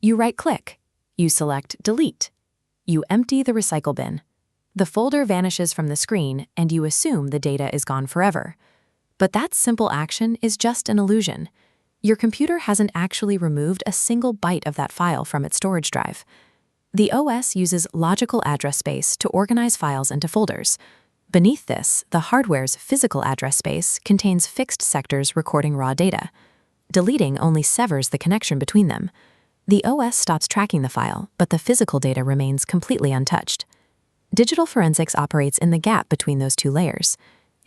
You right-click. You select Delete. You empty the recycle bin. The folder vanishes from the screen, and you assume the data is gone forever. But that simple action is just an illusion. Your computer hasn't actually removed a single byte of that file from its storage drive. The OS uses logical address space to organize files into folders. Beneath this, the hardware's physical address space contains fixed sectors recording raw data. Deleting only severs the connection between them. The OS stops tracking the file, but the physical data remains completely untouched. Digital forensics operates in the gap between those two layers.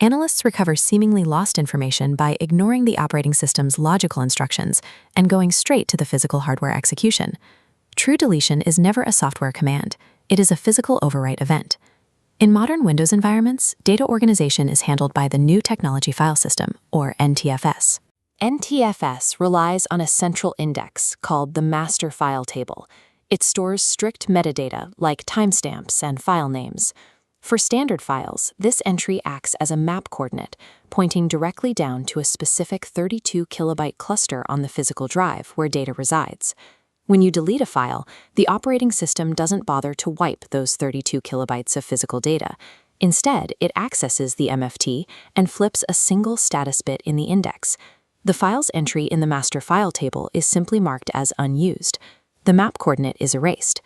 Analysts recover seemingly lost information by ignoring the operating system's logical instructions and going straight to the physical hardware execution. True deletion is never a software command. It is a physical overwrite event. In modern Windows environments, data organization is handled by the New Technology File System, or NTFS. NTFS relies on a central index called the master file table. It stores strict metadata like timestamps and file names. For standard files, this entry acts as a map coordinate, pointing directly down to a specific 32 kilobyte cluster on the physical drive where data resides. When you delete a file, the operating system doesn't bother to wipe those 32 kilobytes of physical data. Instead, it accesses the MFT and flips a single status bit in the index. The file's entry in the master file table is simply marked as unused. The map coordinate is erased.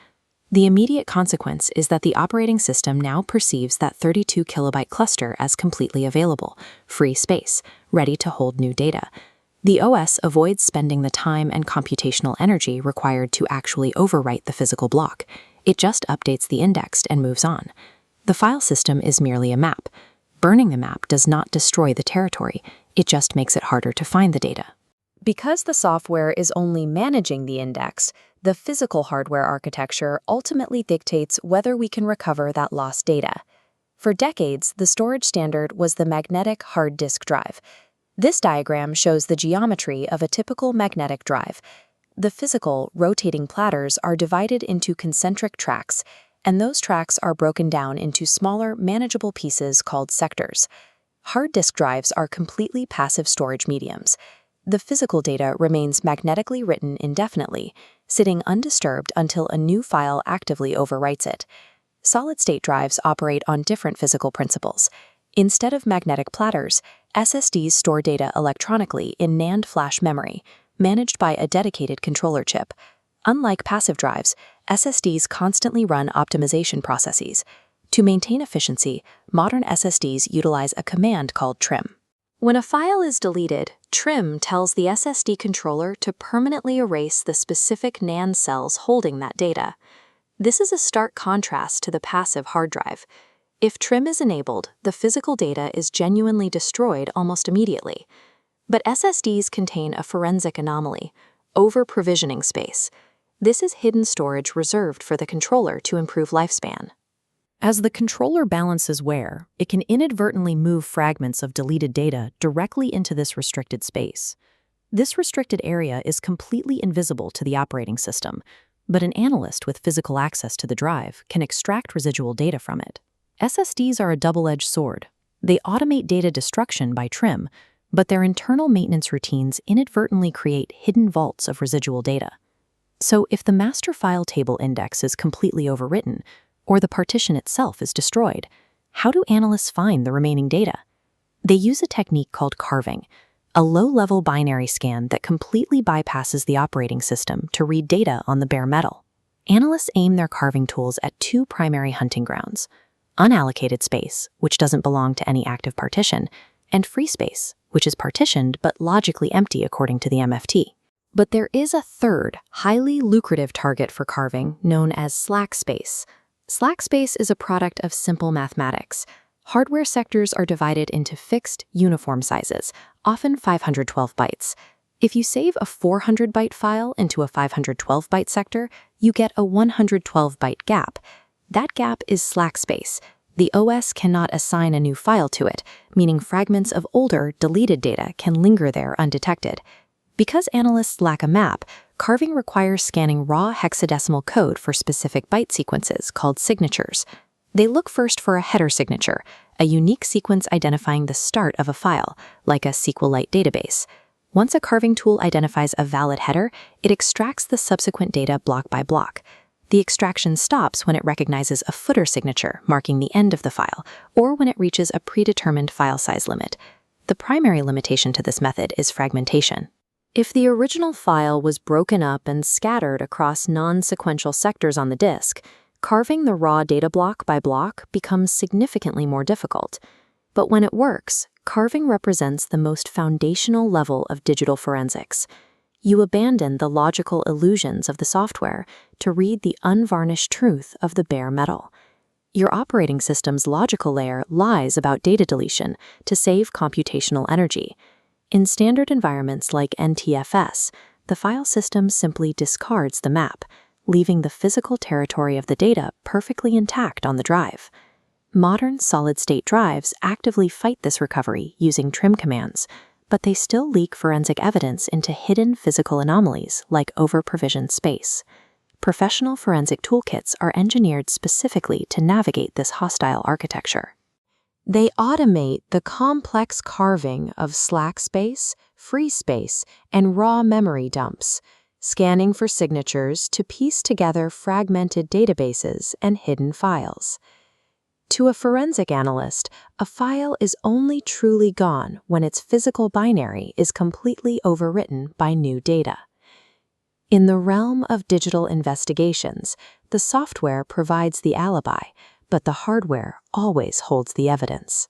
The immediate consequence is that the operating system now perceives that 32 kilobyte cluster as completely available, free space, ready to hold new data. The OS avoids spending the time and computational energy required to actually overwrite the physical block. It just updates the index and moves on. The file system is merely a map. Burning the map does not destroy the territory, it just makes it harder to find the data. Because the software is only managing the index, the physical hardware architecture ultimately dictates whether we can recover that lost data. For decades, the storage standard was the magnetic hard disk drive. This diagram shows the geometry of a typical magnetic drive. The physical, rotating platters are divided into concentric tracks, and those tracks are broken down into smaller, manageable pieces called sectors. Hard disk drives are completely passive storage mediums. The physical data remains magnetically written indefinitely, sitting undisturbed until a new file actively overwrites it. Solid-state drives operate on different physical principles. Instead of magnetic platters, SSDs store data electronically in NAND flash memory, managed by a dedicated controller chip. Unlike passive drives, SSDs constantly run optimization processes. To maintain efficiency, modern SSDs utilize a command called trim. When a file is deleted, trim tells the SSD controller to permanently erase the specific NAND cells holding that data. This is a stark contrast to the passive hard drive. If trim is enabled, the physical data is genuinely destroyed almost immediately. But SSDs contain a forensic anomaly, over-provisioning space. This is hidden storage reserved for the controller to improve lifespan. As the controller balances wear, it can inadvertently move fragments of deleted data directly into this restricted space. This restricted area is completely invisible to the operating system, but an analyst with physical access to the drive can extract residual data from it. SSDs are a double-edged sword. They automate data destruction by trim, but their internal maintenance routines inadvertently create hidden vaults of residual data. So if the master file table index is completely overwritten, or the partition itself is destroyed, how do analysts find the remaining data? They use a technique called carving, a low-level binary scan that completely bypasses the operating system to read data on the bare metal. Analysts aim their carving tools at two primary hunting grounds: unallocated space, which doesn't belong to any active partition, and free space, which is partitioned but logically empty according to the MFT. But there is a third, highly lucrative target for carving known as slack space. Slack space is a product of simple mathematics. Hardware sectors are divided into fixed, uniform sizes, often 512 bytes. If you save a 400-byte file into a 512-byte sector, you get a 112-byte gap. That gap is slack space. The OS cannot assign a new file to it, meaning fragments of older, deleted data can linger there undetected. Because analysts lack a map, carving requires scanning raw hexadecimal code for specific byte sequences called signatures. They look first for a header signature, a unique sequence identifying the start of a file, like a SQLite database. Once a carving tool identifies a valid header, it extracts the subsequent data block by block. The extraction stops when it recognizes a footer signature marking the end of the file, or when it reaches a predetermined file size limit. The primary limitation to this method is fragmentation. If the original file was broken up and scattered across non-sequential sectors on the disk, carving the raw data block by block becomes significantly more difficult. But when it works, carving represents the most foundational level of digital forensics. You abandon the logical illusions of the software to read the unvarnished truth of the bare metal. Your operating system's logical layer lies about data deletion to save computational energy. In standard environments like NTFS, the file system simply discards the map, leaving the physical territory of the data perfectly intact on the drive. Modern solid-state drives actively fight this recovery using trim commands, but they still leak forensic evidence into hidden physical anomalies like over-provisioned space. Professional forensic toolkits are engineered specifically to navigate this hostile architecture. They automate the complex carving of slack space, free space, and raw memory dumps, scanning for signatures to piece together fragmented databases and hidden files. To a forensic analyst, a file is only truly gone when its physical binary is completely overwritten by new data. In the realm of digital investigations, the software provides the alibi, but the hardware always holds the evidence.